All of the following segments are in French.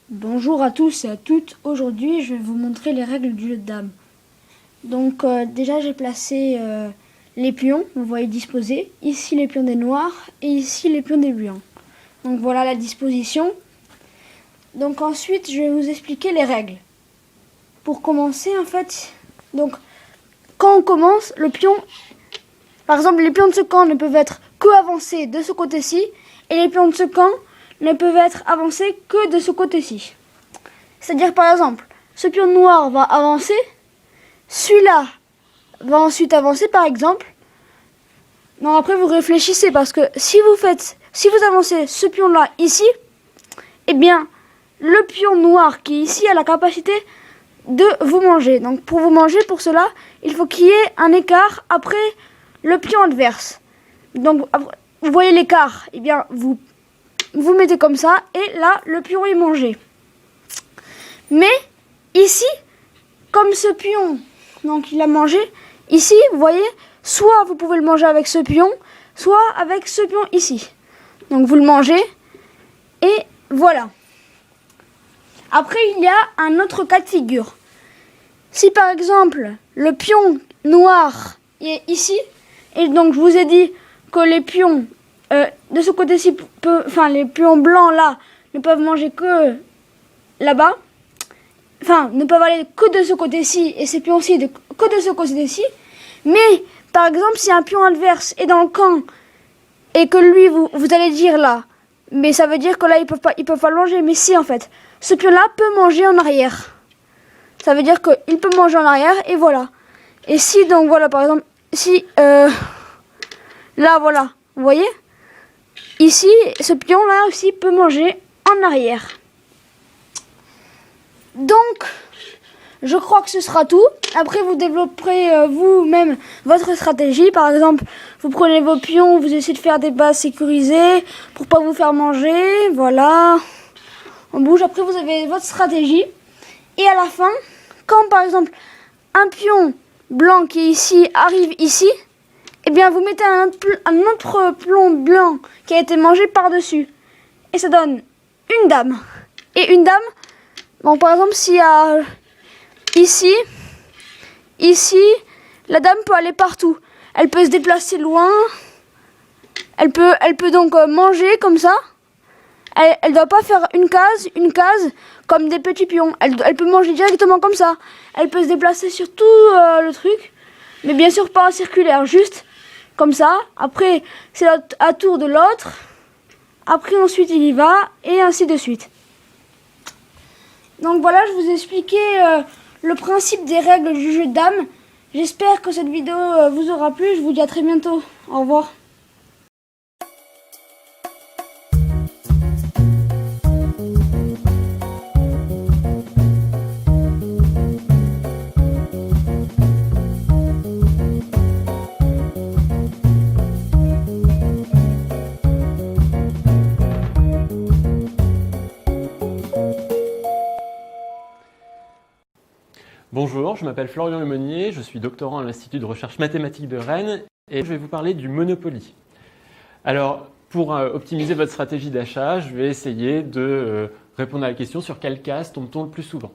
Bonjour à tous et à toutes. Aujourd'hui, je vais vous montrer les règles du jeu de dames. Donc, déjà, j'ai placé les pions. Vous voyez disposés. Ici, les pions des noirs et ici, les pions des blancs. Donc, voilà la disposition. Donc, ensuite, je vais vous expliquer les règles. Pour commencer, en fait, donc, quand on commence, le pion, par exemple, les pions de ce camp ne peuvent être que avancés de ce côté-ci et les pions de ce camp ne peuvent être avancés que de ce côté-ci. C'est-à-dire, par exemple, ce pion noir va avancer, celui-là va ensuite avancer, par exemple. Non, après, vous réfléchissez, parce que si vous avancez ce pion-là ici, eh bien, le pion noir qui est ici a la capacité de vous manger. Donc, pour vous manger, pour cela, il faut qu'il y ait un écart après le pion adverse. Donc, vous voyez l'écart, eh bien, vous mettez comme ça, et là, le pion est mangé. Mais, ici, comme ce pion, donc il a mangé, ici, vous voyez, soit vous pouvez le manger avec ce pion, soit avec ce pion ici. Donc, vous le mangez, et voilà. Après, il y a un autre cas de figure. Si, par exemple, le pion noir est ici, et donc, je vous ai dit que les pions de ce côté-ci, les pions blancs là, ne peuvent manger que là-bas. Enfin, ne peuvent aller que de ce côté-ci et ces pions-ci que de ce côté-ci. Mais, par exemple, si un pion adverse est dans le camp et que lui, vous allez dire là, mais ça veut dire que là, ils peuvent pas le manger. Mais si, en fait, ce pion-là peut manger en arrière. Ça veut dire qu'il peut manger en arrière et voilà. Et si, donc voilà, par exemple, si, là, voilà, vous voyez, ici, ce pion-là aussi peut manger en arrière. Donc, je crois que ce sera tout. Après, vous développerez vous-même votre stratégie. Par exemple, vous prenez vos pions, vous essayez de faire des bases sécurisées pour pas vous faire manger. Voilà. On bouge. Après, vous avez votre stratégie. Et à la fin, quand par exemple, un pion blanc qui est ici arrive ici, eh bien, vous mettez un autre pion blanc qui a été mangé par-dessus. Et ça donne une dame. Et une dame... Bon, par exemple, s'il y a ici, la dame peut aller partout. Elle peut se déplacer loin. Elle peut donc manger comme ça. Elle doit pas faire une case comme des petits pions. Elle peut manger directement comme ça. Elle peut se déplacer sur tout le truc. Mais bien sûr pas en circulaire, juste comme ça. Après, c'est à tour de l'autre. Après, ensuite, il y va. Et ainsi de suite. Donc voilà, je vous ai expliqué le principe des règles du jeu de dames. J'espère que cette vidéo vous aura plu. Je vous dis à très bientôt. Au revoir. Bonjour, je m'appelle Florian Lemonnier, je suis doctorant à l'Institut de recherche mathématique de Rennes et je vais vous parler du Monopoly. Alors, pour optimiser votre stratégie d'achat, je vais essayer de répondre à la question sur quelle case tombe-t-on le plus souvent.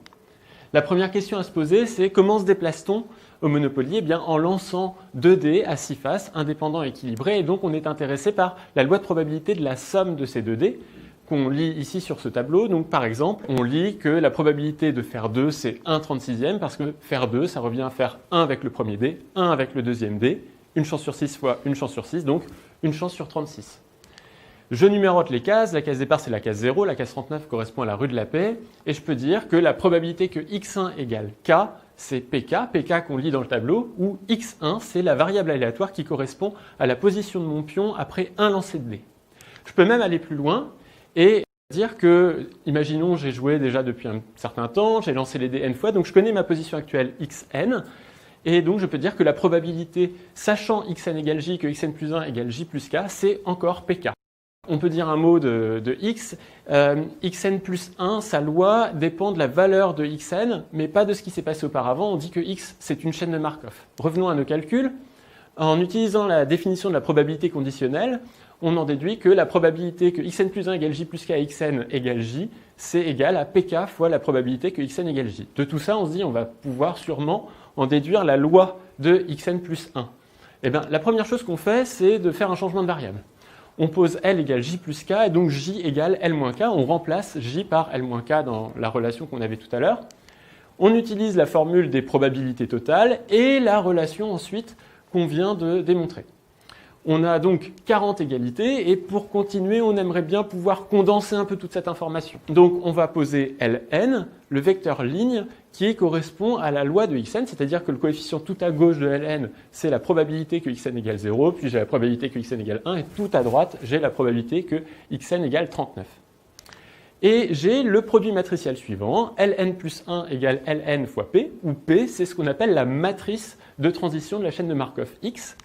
La première question à se poser, c'est comment se déplace-t-on au Monopoly? Eh bien, en lançant 2 dés à 6 faces, indépendants et équilibrés, et donc on est intéressé par la loi de probabilité de la somme de ces 2 dés, qu'on lit ici sur ce tableau. Donc par exemple, on lit que la probabilité de faire 2, c'est 1/36e, parce que faire 2, ça revient à faire 1 avec le premier dé, 1 avec le deuxième dé, une chance sur 6 fois une chance sur 6, donc une chance sur 36. Je numérote les cases, la case départ c'est la case 0, la case 39 correspond à la rue de la Paix, et je peux dire que la probabilité que x1 égale k, c'est pk qu'on lit dans le tableau, où x1 c'est la variable aléatoire qui correspond à la position de mon pion après un lancer de dés. Je peux même aller plus loin, et dire que, imaginons, j'ai joué déjà depuis un certain temps, j'ai lancé les dés n fois, donc je connais ma position actuelle xn, et donc je peux dire que la probabilité, sachant xn égale j, que xn plus 1 égale j plus k, c'est encore pk. On peut dire un mot de x, xn plus 1, sa loi dépend de la valeur de xn, mais pas de ce qui s'est passé auparavant, on dit que x c'est une chaîne de Markov. Revenons à nos calculs. En utilisant la définition de la probabilité conditionnelle, on en déduit que la probabilité que xn plus 1 égale j plus k xn égale j, c'est égal à pk fois la probabilité que xn égale j. De tout ça, on se dit on va pouvoir sûrement en déduire la loi de xn plus 1. Eh bien, la première chose qu'on fait, c'est de faire un changement de variable. On pose L égale J plus K, et donc J égale L moins K. On remplace J par L moins K dans la relation qu'on avait tout à l'heure. On utilise la formule des probabilités totales et la relation ensuite qu'on vient de démontrer. On a donc 40 égalités, et pour continuer, on aimerait bien pouvoir condenser un peu toute cette information. Donc on va poser Ln, le vecteur ligne, qui correspond à la loi de xn, c'est-à-dire que le coefficient tout à gauche de Ln, c'est la probabilité que xn égale 0, puis j'ai la probabilité que xn égale 1, et tout à droite, j'ai la probabilité que xn égale 39. Et j'ai le produit matriciel suivant, Ln plus 1 égale Ln fois P, où P, c'est ce qu'on appelle la matrice de transition de la chaîne de Markov X.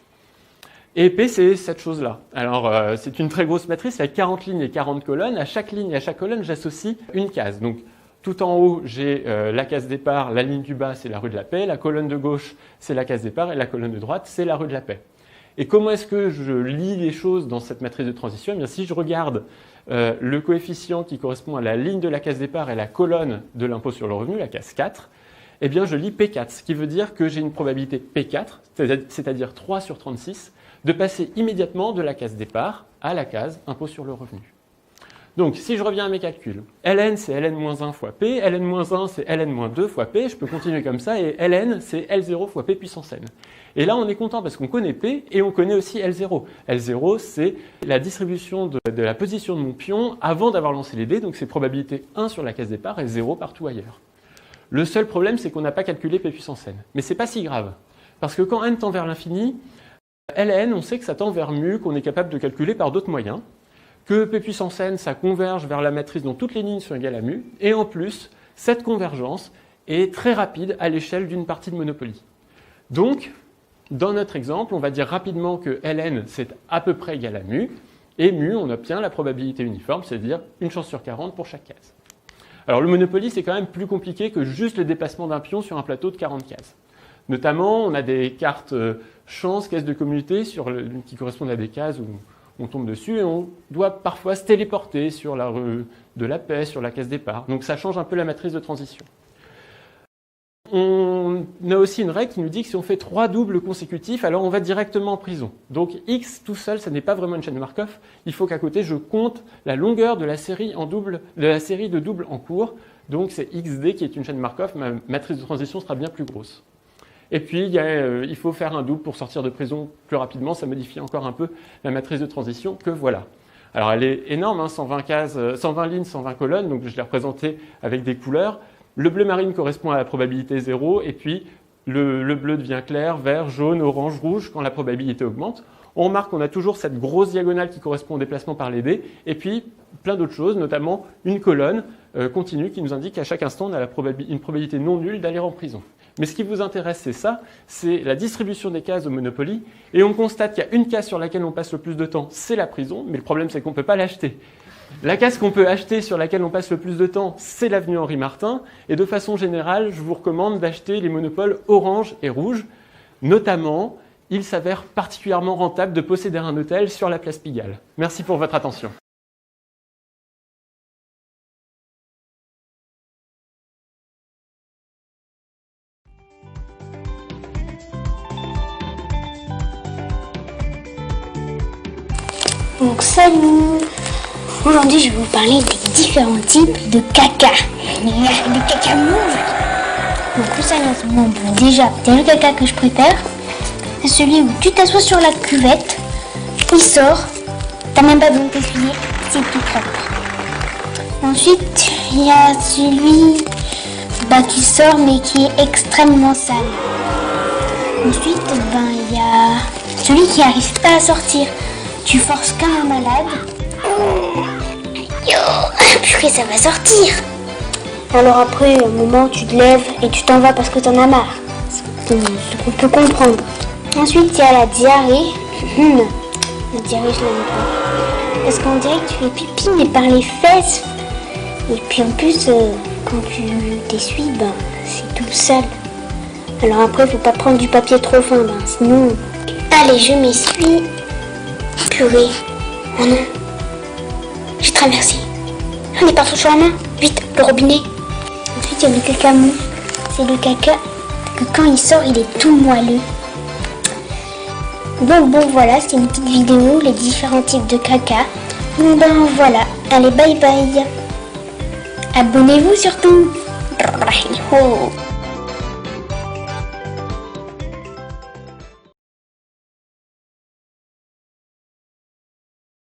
Et P, c'est cette chose-là. Alors, c'est une très grosse matrice avec 40 lignes et 40 colonnes. À chaque ligne et à chaque colonne, j'associe une case. Donc, tout en haut, j'ai la case départ, la ligne du bas, c'est la rue de la Paix. La colonne de gauche, c'est la case départ. Et la colonne de droite, c'est la rue de la Paix. Et comment est-ce que je lis les choses dans cette matrice de transition? Eh bien, si je regarde le coefficient qui correspond à la ligne de la case départ et la colonne de l'impôt sur le revenu, la case 4, eh bien, je lis P4, ce qui veut dire que j'ai une probabilité P4, c'est-à-dire 3 sur 36, de passer immédiatement de la case départ à la case impôt sur le revenu. Donc, si je reviens à mes calculs, Ln, c'est Ln-1 fois P, Ln-1, c'est Ln-2 fois P, je peux continuer comme ça, et Ln, c'est L0 fois P puissance n. Et là, on est content parce qu'on connaît P et on connaît aussi L0. L0, c'est la distribution de la position de mon pion avant d'avoir lancé les dés, donc c'est probabilité 1 sur la case départ et 0 partout ailleurs. Le seul problème, c'est qu'on n'a pas calculé P puissance n. Mais c'est pas si grave, parce que quand n tend vers l'infini, Ln, on sait que ça tend vers mu, qu'on est capable de calculer par d'autres moyens, que P puissance n, ça converge vers la matrice dont toutes les lignes sont égales à mu, et en plus, cette convergence est très rapide à l'échelle d'une partie de Monopoly. Donc, dans notre exemple, on va dire rapidement que Ln, c'est à peu près égal à mu, et mu, on obtient la probabilité uniforme, c'est-à-dire une chance sur 40 pour chaque case. Alors, le Monopoly, c'est quand même plus compliqué que juste le déplacement d'un pion sur un plateau de 40 cases. Notamment, on a des cartes chance, cases de communauté qui correspondent à des cases où on tombe dessus et on doit parfois se téléporter sur la rue de la Paix, sur la case départ. Donc ça change un peu la matrice de transition. On a aussi une règle qui nous dit que si on fait 3 doubles consécutifs, alors on va directement en prison. Donc X tout seul, ça n'est pas vraiment une chaîne de Markov. Il faut qu'à côté, je compte la longueur de la série de doubles en cours. Donc c'est XD qui est une chaîne Markov. Ma matrice de transition sera bien plus grosse. Et puis, il faut faire un double pour sortir de prison plus rapidement. Ça modifie encore un peu la matrice de transition que voilà. Alors, elle est énorme, hein, 120 cases, 120 lignes, 120 colonnes. Donc, je l'ai représentée avec des couleurs. Le bleu marine correspond à la probabilité 0. Et puis, le bleu devient clair, vert, jaune, orange, rouge quand la probabilité augmente. On remarque qu'on a toujours cette grosse diagonale qui correspond au déplacement par les dés. Et puis, plein d'autres choses, notamment une colonne continue qui nous indique qu'à chaque instant, on a une probabilité non nulle d'aller en prison. Mais ce qui vous intéresse, c'est ça, c'est la distribution des cases au Monopoly. Et on constate qu'il y a une case sur laquelle on passe le plus de temps, c'est la prison, mais le problème, c'est qu'on ne peut pas l'acheter. La case qu'on peut acheter, sur laquelle on passe le plus de temps, c'est l'avenue Henri Martin. Et de façon générale, je vous recommande d'acheter les monopoles orange et rouge. Notamment, il s'avère particulièrement rentable de posséder un hôtel sur la place Pigalle. Merci pour votre attention. Donc salut. Aujourd'hui je vais vous parler des différents types de caca. Des caca mouves. Donc vous savez en ce moment, déjà, c'est le caca que je préfère. C'est celui où tu t'assois sur la cuvette, il sort, t'as même pas besoin de t'essuyer, c'est tout propre. Ensuite, il y a celui qui sort mais qui est extrêmement sale. Ensuite, il y a celui qui n'arrive pas à sortir. Tu forces comme un malade. Purée, ça va sortir. Alors après, au moment, tu te lèves et tu t'en vas parce que t'en as marre. Ce qu'on peut comprendre. Ensuite, il y a la diarrhée. La diarrhée, je l'aime pas. Parce qu'on dirait que tu fais pipi, mais par les fesses. Et puis en plus, quand tu t'essuies, c'est tout sale. Alors après, faut pas prendre du papier trop fin, sinon... Allez, je m'essuie. Purée, Oh non. J'ai traversé. On est partout sur la main. Vite, le robinet. Ensuite, il y a le caca mou. C'est le caca que quand il sort, il est tout moelleux. Bon, voilà, c'est une petite vidéo, les différents types de caca. Bon, ben voilà. Allez, bye bye. Abonnez-vous surtout. Oh.